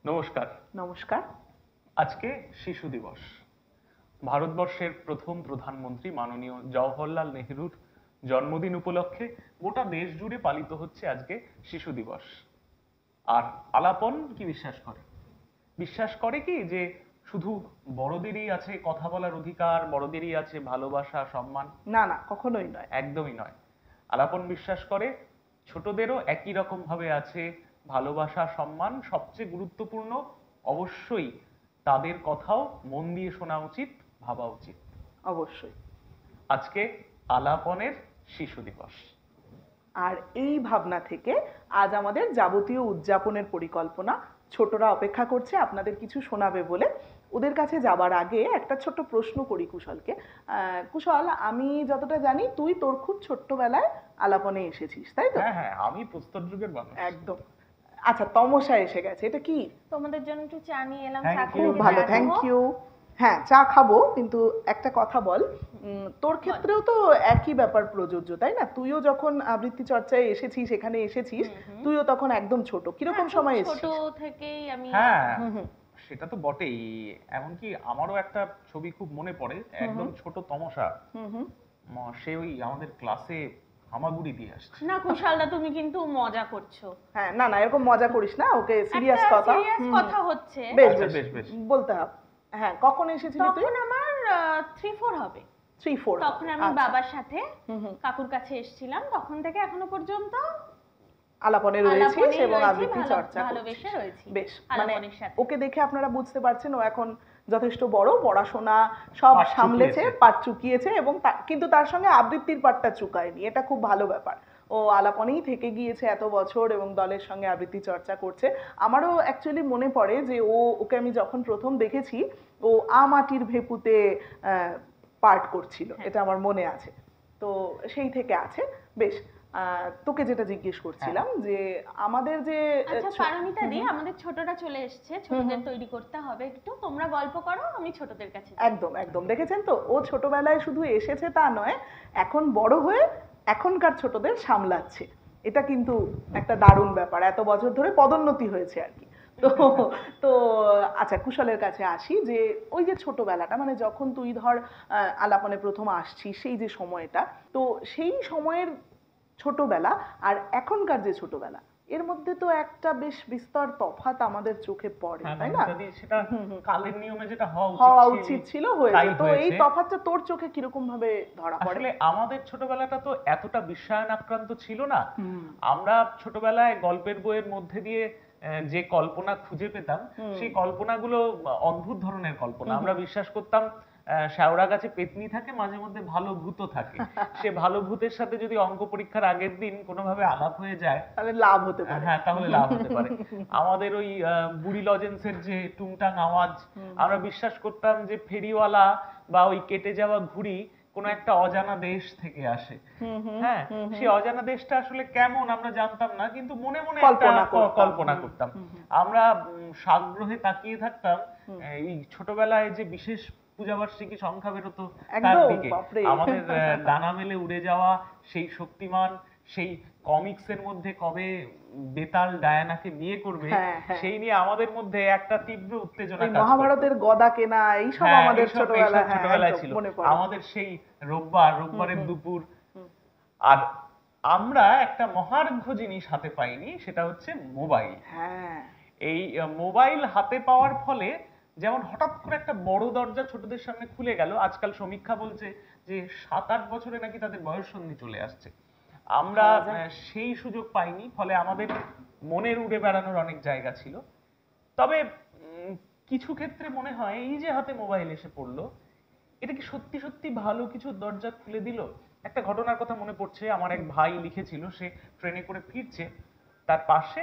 নমস্কার। নমস্কার। আজকে শিশু দিবস। ভারতবর্ষের প্রথম প্রধানমন্ত্রী মাননীয় জওহরলাল নেহরুর জন্মদিন উপলক্ষে গোটা দেশ জুড়ে পালিত হচ্ছে আজকে শিশু দিবস। আর আলাপন কি বিশ্বাস করে? বিশ্বাস করে কি যে শুধু বড়দেরই আছে কথা বলার অধিকার, বড়দেরই আছে ভালোবাসা, সম্মান? না না, কখনোই নয়। একদমই নয়। আলাপন বিশ্বাস করে ছোটদেরও একই রকম ভাবে আছে ভালোবাসা, সম্মান। সবচেয়ে গুরুত্বপূর্ণ, অবশ্যই তাদের কথাও মন দিয়ে শোনা উচিত, ভাবা উচিত। অবশ্যই। আজকে আলাপনের শিশু দিবস। আর এই ভাবনা থেকে আজ আমাদের যাবতীয় উদযাপনের পরিকল্পনা। ছোটরা অপেক্ষা করছে আপনাদের কিছু শোনাবে বলে। ওদের কাছে যাবার আগে একটা ছোট্ট প্রশ্ন করি কুশলকে। কুশল, আমি যতটা জানি তুই তোর খুব ছোট্টবেলায় আলাপনে এসেছিস, তাই তো? হ্যাঁ হ্যাঁ, আমি প্রস্তর যুগের মানুষ। একদম। আচ্ছা, তমসা এসে গেছে, এটা কি? তোমাদের জন্য একটু চা নিয়ে এলাম। Thank চা you. খেয়ে খুব ভালো, থ্যাংক ইউ। হ্যাঁ, চা খাবো, কিন্তু একটা কথা বল, তোর ক্ষেত্রেও তো একই ব্যাপার প্রযোজ্য, তাই না? তুইও যখন আবৃত্তি চর্চায় এসেছিস, এখানে এসেছিস, তুইও তখন একদম ছোট। কিরকম সময় ছোট এসেছিস? থেকেই আমি হ্যাঁ, সেটা তো বটেই। এমনকি আমারও একটা ছবি খুব মনে পড়ে, একদম ছোট তমসা। সে ওই আমাদের ক্লাসে হামাগুড়ি দিয়ে আসছে। না কুশালদা, তুমি কিন্তু মজা করছো। হ্যাঁ, না না, এরকম মজা করিস না, ওকে সিরিয়াস একটা কথা। সিরিয়াস কথা হচ্ছে। বেশ আচ্ছা, বেশ বেশ, বেশ। বলতে হবে। হ্যাঁ, কখন এসেছিলি তুই? তখন আমার 3-4 হবে। 3-4 তখন আমি বাবার সাথে কাকুর কাছে এসেছিলাম। তখন থেকে এখনো পর্যন্ত আলাপনে রয়েছিস আলাপনেই এবং রয়েছি, আবৃত্তি চর্চা ভালোবেসে করছিস। রয়েছি বেশ, মানে আলাপনের সাথে। ওকে দেখে আপনারা বুঝতে পারছেন ও এখন যথেষ্ট বড়, পড়াশোনা সব পাট সামলেছে, চুকিয়েছে। পাট চুকিয়েছে, এবং কিন্তু তার সঙ্গে আবৃত্তির পাটটা চুকায়নি। এটা খুব ভালো ব্যাপার। ও আলাপনেই থেকে গিয়েছে এত বছর এবং দলের সঙ্গে আবৃত্তি চর্চা করছে। আমারও অ্যাকচুয়ালি মনে পড়ে যে ওকে আমি যখন প্রথম দেখেছি, ও মাটির ভেপুতে পার্ট করছিল, এটা আমার মনে আছে। তো সেই থেকে আছে। বেশ, তোকে যেটা জিজ্ঞেস করছিলাম যে আমাদের যে আচ্ছা পারমিতা দি, আমাদের ছোটরা চলে এসেছে, ছোটদের তৈরি করতে হবে একটু। তোমরা গল্প করো, আমি ছোটদের কাছে যাই। একদম একদম, দেখেছেন তো, ও ছোটবেলায় শুধু এসেছে তা নয়, এখন বড় হয়ে এখনকার ছোটদের সামলাচ্ছে। এটা কিন্তু একটা দারুণ ব্যাপার, এত বছর ধরে পদোন্নতি হয়েছে আর কি। তো তো আচ্ছা, কুশলের কাছে আসি, যে ওই যে ছোটবেলাটা, মানে যখন তুই ধর আলাপনে প্রথম আসছিস, সেই যে সময়টা, তো সেই সময়ের ছোটবেলা আর এখনকার যে ছোটবেলা, এর মধ্যে তো একটা বেশ বিস্তর তফাৎ আমাদের চোখে পড়ে, হ্যাঁ, তাই না? যদি সেটা কালের নিয়মে যেটা হওয়া উচিত ছিল, হয়েছে। তাই তো এই হয়েছে। তফাৎটা তোর চোখে কিরকম ভাবে ধরা পড়ে? আসলে আমাদের ছোটবেলাটা তো এতটা বিশ্বায়ন আক্রান্ত ছিল না। আমরা ছোটবেলায় গল্পের বইয়ের মধ্যে দিয়ে যে কল্পনা খুঁজে পেতাম, সেই কল্পনাগুলো অদ্ভুত ধরনের কল্পনা। আমরা বিশ্বাস করতাম শ্যাওড়া গাছে পেত্নী থাকে, মাঝে মধ্যে ভালো ভূতও থাকে। সে ভালো ভূতের সাথে যদি অঙ্ক পরীক্ষার আগের দিন কোনোভাবে আলাপ হয়ে যায়, তাহলে লাভ হতে পারে। হ্যাঁ, তাহলে লাভ হতে পারে। আমাদের ওই বুড়ি লজেন্সের যে টুংটাং আওয়াজ, আমরা বিশ্বাস করতাম যে ফেরিওয়ালা বা ওই কেটে যাওয়া ঘুড়ি কোনো একটা অজানা দেশ থেকে আসে। হ্যাঁ, সেই অজানা দেশটা আসলে কেমন আমরা জানতাম না, কিন্তু মনে মনে একটা কল্পনা করতাম। আমরা সাগ্রহে তাকিয়ে থাকতাম এই ছোটবেলায় যে বিশেষ পূজাবার্ষিকী সংখ্যা বেরোতো তার দিকে। আমাদের ডানা মেলে উড়ে যাওয়া সেই শক্তিমান, সেই কমিক্সের মধ্যে কবে বেতাল ডায়ানাকে বিয়ে করবে, সেই নিয়ে আমাদের মধ্যে একটা তীব্র উত্তেজনা কাজ করত। মহাভারতের গদা কেনা, এইসব আমাদের ছোটবেলায় ছিল। আমাদের সেই রোববারের দুপুর। আর আমরা একটা মহার্ঘ জিনিস হাতে পাইনি, সেটা হচ্ছে মোবাইল। এই মোবাইল হাতে পাওয়ার ফলে যেমন হঠাৎ করে একটা বড় দরজা ছোটদের সামনে খুলে গেল। আজকাল সমীক্ষা বলছে যে 7-8 বছরে নাকি তাদের বয়ঃসন্ধি চলে আসছে। আমরা সেই সুযোগ পাইনি, ফলে আমাদের মনের উড়ে বেড়ানোর অনেক জায়গা ছিল। তবে কিছু ক্ষেত্রে মনে হয় এই যে হাতে মোবাইল এসে পড়লো, এটা কি সত্যি সত্যি ভালো কিছু দরজা খুলে দিল? একটা ঘটনার কথা মনে পড়ছে, আমার এক ভাই লিখেছিল, সে ট্রেনে করে ফিরছে, তার পাশে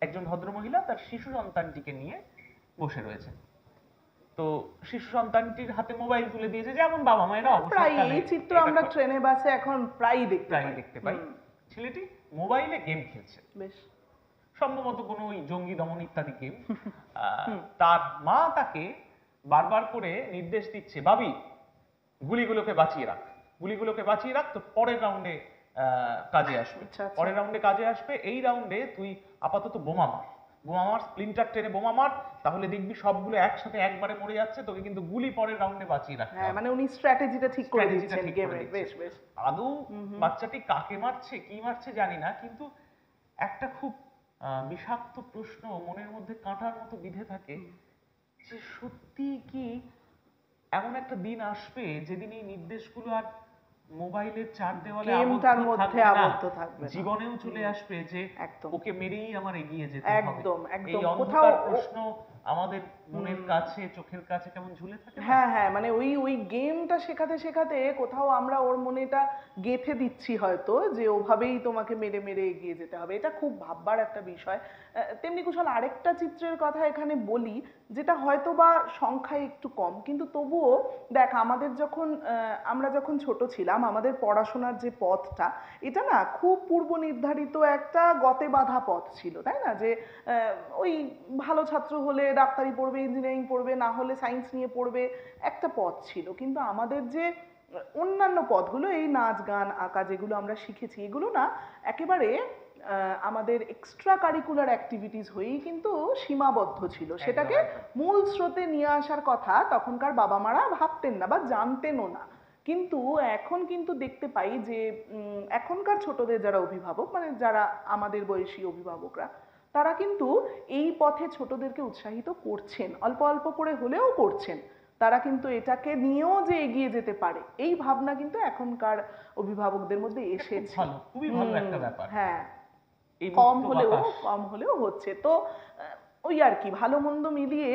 একজন ভদ্রমহিলা তার শিশু সন্তানটিকে নিয়ে বসে রয়েছে। তো শিশু সন্তানটির হাতে মোবাইল তুলে দিয়েছে, যেমন বাবা মায়েরা অবসরকালে এই চিত্র আমরা ট্রেনে বাসে এখন প্রায়ই দেখতে পাই। ছেলেটি মোবাইলে গেম খেলছে, বেশ সম্ভবত কোনো ওই জঙ্গি দমন ইত্যাদি গেম। তার মা তাকে বারবার করে নির্দেশ দিচ্ছে, বাবি গুলিগুলোকে বাঁচিয়ে রাখ, তো পরের রাউন্ডে কাজে আসবে। পরের রাউন্ডে কাজে আসবে, এই রাউন্ডে তুই আপাতত বোমা মার, বোমামার স্প্লিন্টার টেনে বোমা মার, তাহলে দেখবি সবগুলো একসাথে একবারে মরে যাচ্ছে, তোকে কিন্তু গুলি পরের রাউন্ডে বাঁচিয়ে রাখতে হ্যাঁ, হবে। মানে উনি স্ট্র্যাটেজিটা ঠিক করে Strategy টা দিচ্ছেন ঠিক করে গেমে। দিচ্ছেন। বেশ বেশ। আদৌ বাচ্চাটি কাকে মারছে কি মারছে জানি না, কিন্তু একটা খুব বিষাক্ত প্রশ্ন মনের মধ্যে কাঁটার মতো বিঁধে থাকে যে সত্যি কি এমন একটা দিন আসবে যেদিন এই নির্দেশগুলো আর মোবাইলের চার দেওয়ালে গেমটার মধ্যে থাকবে না, আবদ্ধ থাকবে না। জীবনেও চলে আসবে যে একদম ওকে মেরেই আমার এগিয়ে যেতে হবে। একদম এই একদম। অন্ধকার কোথাও প্রশ্ন আমাদের মনের কাছে চোখের কাছে কেমন ঝুলে থাকে না? হ্যাঁ হ্যাঁ, মানে ওই গেমটা শেখাতে শেখাতে কোথাও আমরা ওর মনেটা গেঁথে দিচ্ছি হয়তো যে ওভাবেই তোমাকে মেরে মেরে এগিয়ে যেতে হবে। এটা খুব ভাববার একটা বিষয়। তেমনি কুশল আরেকটা চিত্রের কথা এখানে বলি, যেটা হয়তো বা সংখ্যায় একটু কম, কিন্তু তবুও দেখ আমাদের যখন আমরা যখন ছোট ছিলাম, আমাদের পড়াশোনার যে পথটা, এটা না খুব পূর্ব নির্ধারিত একটা গতে বাঁধা পথ ছিল, তাই না? যে ওই ভালো ছাত্র হলে ডাক্তারি পড়বে, ইঞ্জিনিয়ারিং পড়বে, না হলে সায়েন্স নিয়ে পড়বে, একটা পথ ছিল। কিন্তু আমাদের যে অন্যান্য পথগুলো, এই নাচ গান আঁকা যেগুলো আমরা শিখেছি, এগুলো না একেবারে আমাদের এক্সট্রা কারিকুলার অ্যাক্টিভিটিস হয়েই কিন্তু সীমাবদ্ধ ছিল। সেটাকে মূল স্রোতে নিয়ে আসার কথা তখনকার বাবা মারা ভাবতেন না বা জানতেনও না। কিন্তু এখন কিন্তু দেখতে পাই যে এখনকার ছোটদের যারা অভিভাবক, মানে যারা আমাদের বয়সী অভিভাবকরা, তারা কিন্তু এই পথে ছোটদেরকে উৎসাহিত করছেন, অল্প অল্প করে হলেও করছেন। তারা কিন্তু এটাকে নিয়েও যে এগিয়ে যেতে পারে, এই ভাবনা কিন্তু এখনকার অভিভাবকদের মধ্যে এসেছে। ভালো, খুবই ভালো একটা ব্যাপার। হ্যাঁ, এই কম মুক্ত হলেও হচ্ছে। তো ওই আর কি, ভালো মন্দ মিলিয়ে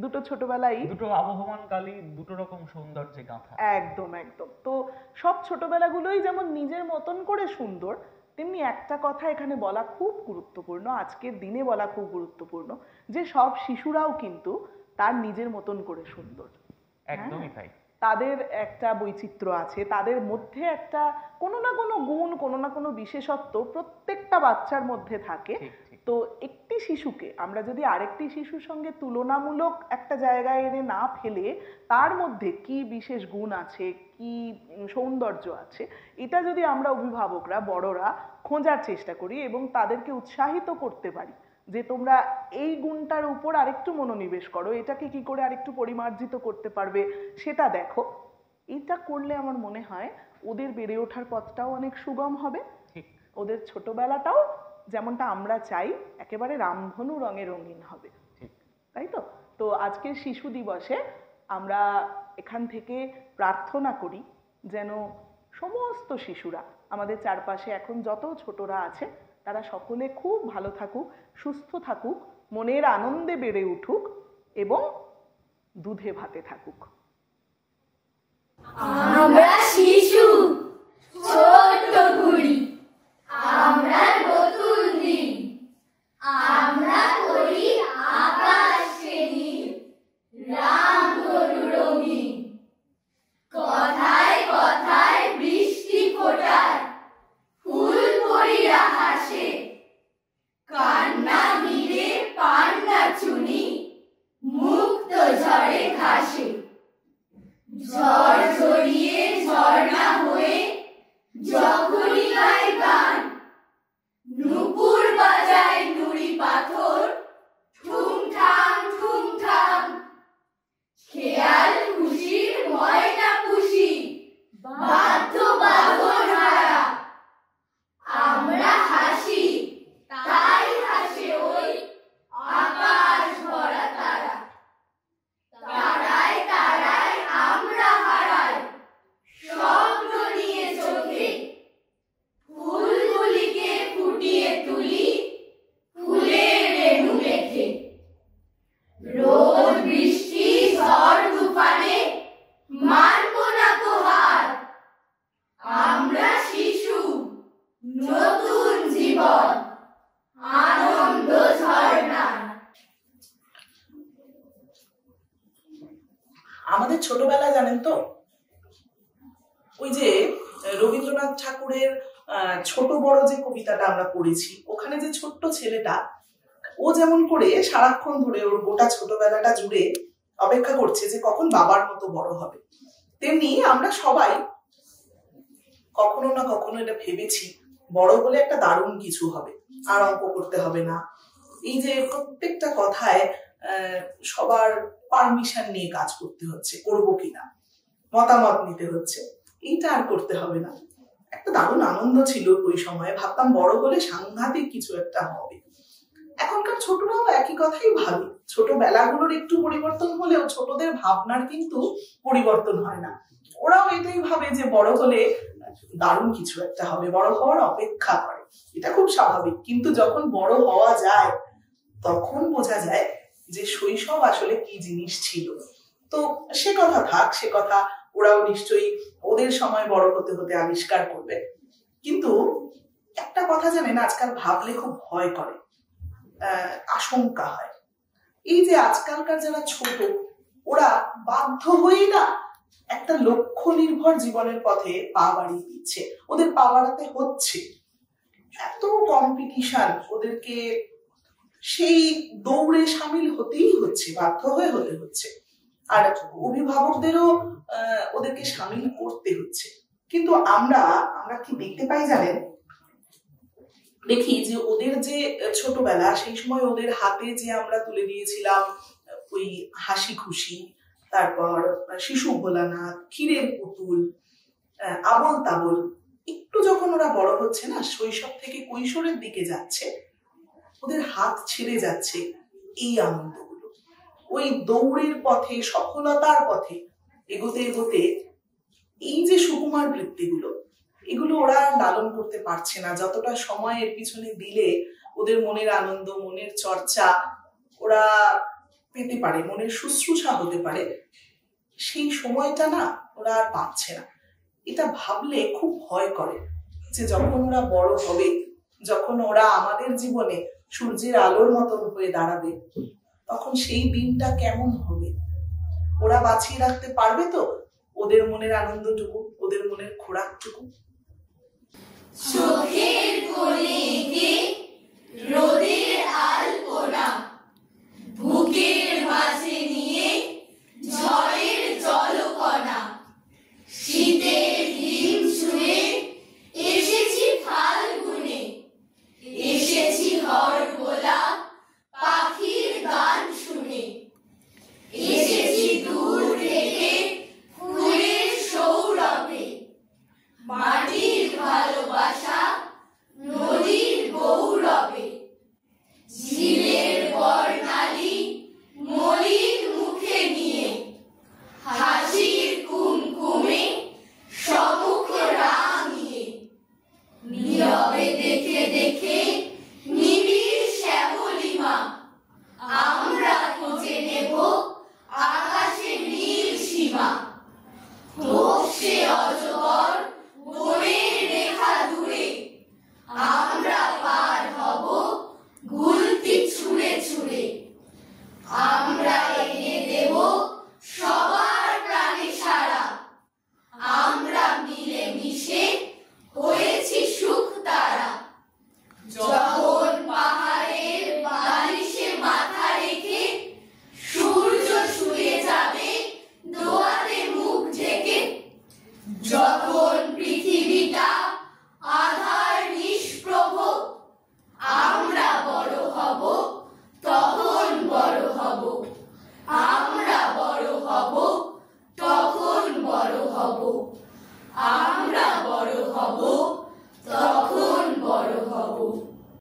দুটো ছোটবেলায় দুটো আবহমান কালী, দুটো রকম সৌন্দর্যে গাঁথা। একদম একদম। তো সব ছোটবেলাগুলোই যেমন নিজের মতন করে সুন্দর, তেমনি একটা কথা এখানে বলা খুব গুরুত্বপূর্ণ, আজকের দিনে বলা খুব গুরুত্বপূর্ণ, যে সব শিশুরাও কিন্তু তার নিজের মতন করে সুন্দর। একদমই তাই। তাদের একটা বৈচিত্র্য আছে, তাদের মধ্যে একটা কোনো না কোনো গুণ, কোনো না কোনো বিশেষত্ব প্রত্যেকটা বাচ্চার মধ্যে থাকে। তো একটি শিশুকে আমরা যদি আরেকটি শিশুর সঙ্গে তুলনামূলক একটা জায়গায় এনে না ফেলে তার মধ্যে কি বিশেষ গুণ আছে, কি সৌন্দর্য আছে, এটা যদি আমরা অভিভাবকরা, বড়রা খোঁজার চেষ্টা করি এবং তাদেরকে উৎসাহিত করতে পারি যে তোমরা এই গুণটার উপর আরেকটু মনোনিবেশ করো, এটাকে কি করে আরেকটু পরিমার্জিত করতে পারবে সেটা দেখো, এটা করলে আমার মনে হয় ওদের বেড়ে ওঠার পথটাও অনেক সুগম হবে। ওদের ছোটবেলাটাও যেমনটা আমরা চাই একেবারে রামধনু রঙে রঙিন হবে, তাই তো? তো আজকের শিশু দিবসে আমরা এখান থেকে প্রার্থনা করি যেন সমস্ত শিশুরা আমাদের চারপাশে এখন যত ছোটরা আছে তারা সকলে খুব ভালো থাকুক, সুস্থ থাকুক, মনের আনন্দে বেড়ে উঠুক এবং দুধে ভাতে থাকুক। আমরা শিশু, ছোট্ট ঘুড়ি, আমরা নতুন দিন, আমরা করি আকাশে নীল, রামধনু রঙিন। কথায় কথায় বৃষ্টি ফোটায়, ফুল পরিরা হাসে, কান্না নীরে পান্না চুনি, মুক্ত ঝরে ঘাসে। ঝড় ঝরিয়ে ঝর্ণা হয়ে যখনই গায় গান, নুপুর বাজায় নুড়ি পাথর, ঠুংঠাং ঠুংঠাং। খেয়াল খুশির ময়না খুশি, বাধ্য বাঁধন হারা। আমরা হাসি, তাই হাসে ওই আকাশ ভরা তারা। তারায় তারায় আমরা হারাই, স্বপ্ন নিয়ে চোখে, ফুলগুলিকে ফুটিয়ে তুলি ফুলের রেণু মেখে। রোদ বৃষ্টি ঝড় তুফানে মানব না তো হার। আমরা শিশু, নতুন জীবন, আনন্দ ঝর্ণা। আমাদের ছোটবেলায় জানেন তো, ওই যে রবীন্দ্রনাথ ঠাকুরের ছোট বড় যে কবিতাটা আমরা পড়েছি, ওখানে যে ছোট্ট ছেলেটা, ও যেমন করে সারাক্ষণ ধরে ওর গোটা ছোটবেলাটা জুড়ে অপেক্ষা করছে যে কখন বাবার মতো বড় হবে, তেমনি আমরা সবাই কখনো না কখনো এটা ভেবেছি বড় হলে একটা দারুণ কিছু হবে, আর অঙ্ক করতে হবে না, এই যে প্রত্যেকটা কথায় সবার পারমিশন নিয়ে কাজ করতে হচ্ছে, করবো কিনা, মতামত নিতে হচ্ছে, এইটা আর করতে হবে না। একটা দারুণ আনন্দ ছিল ওই সময়, ভাবতাম বড় হলে সাংঘাতিক কিছু একটা হবে। এখনকার ছোটরাও একই কথাই ভাবে, ছোটবেলাগুলোর একটু পরিবর্তন হলেও ছোটদের ভাবনার কিন্তু পরিবর্তন হয় না। ওরাও এটাই ভাবে যে বড় হলে দারুণ কিছু একটা হবে, বড় হওয়ার অপেক্ষা করে, এটা খুব স্বাভাবিক। কিন্তু যখন বড় হওয়া যায় তখন বোঝা যায় যে শৈশব আসলে কি জিনিস ছিল। তো সে কথা থাক, সে কথা ওরাও নিশ্চয়ই ওদের সময় বড় হতে হতে আবিষ্কার করবে। কিন্তু একটা কথা জানেন, আজকাল ভাবলে খুব ভয় করে, আশঙ্কা হয়। এই যে আজকালকার যারা ছোট, ওরা বাধ্য হয়েই না একটা লক্ষ্য নির্ভর জীবনের পথে পা বাড়িয়ে দিচ্ছে, ওদের পা বাড়াতে হচ্ছে। এত কম্পিটিশন, ওদেরকে সেই দৌড়ে সামিল হতেই হচ্ছে, বাধ্য হয়ে হতে হচ্ছে। আর অভিভাবকদেরও ওদেরকে সামিল করতে হচ্ছে। কিন্তু আমরা কি দেখতে পাই জানেন, দেখি যে ওদের যে ছোটবেলা, সেই সময় ওদের হাতে যে আমরা তুলে দিয়েছিলাম ওই হাসি খুশি, তারপর শিশু ভোলানাথ, ক্ষীরের পুতুল, আবল তাবল, একটু যখন ওরা বড় হচ্ছে না, শৈশব থেকে কৈশোরের দিকে যাচ্ছে, ওদের হাত ছেড়ে যাচ্ছে এই আনন্দগুলো। ওই দৌড়ের পথে, সফলতার পথে এগোতে এগোতে এই যে সুকুমার বৃত্তিগুলো, এগুলো ওরা লালন করতে পারছে না। যতটা সময় এর পিছনে দিলে ওদের মনের আনন্দ, মনের চর্চা ওরা পেতে পারে, মনের শুশ্রূষা হতে পারে, সেই সময়টা না ওরা আর পাচ্ছে না। এটা ভাবলে খুব ভয় করে যে যখন ওরা বড় হবে, যখন ওরা আমাদের জীবনে সূর্যের আলোর মতন হয়ে দাঁড়াবে, তখন সেই দিনটা কেমন হবে? ওরা বাঁচিয়ে রাখতে পারবে তো ওদের মনের আনন্দটুকু, ওদের মনের খোরাকটুকু? চোখের কোণে এঁকে রোদের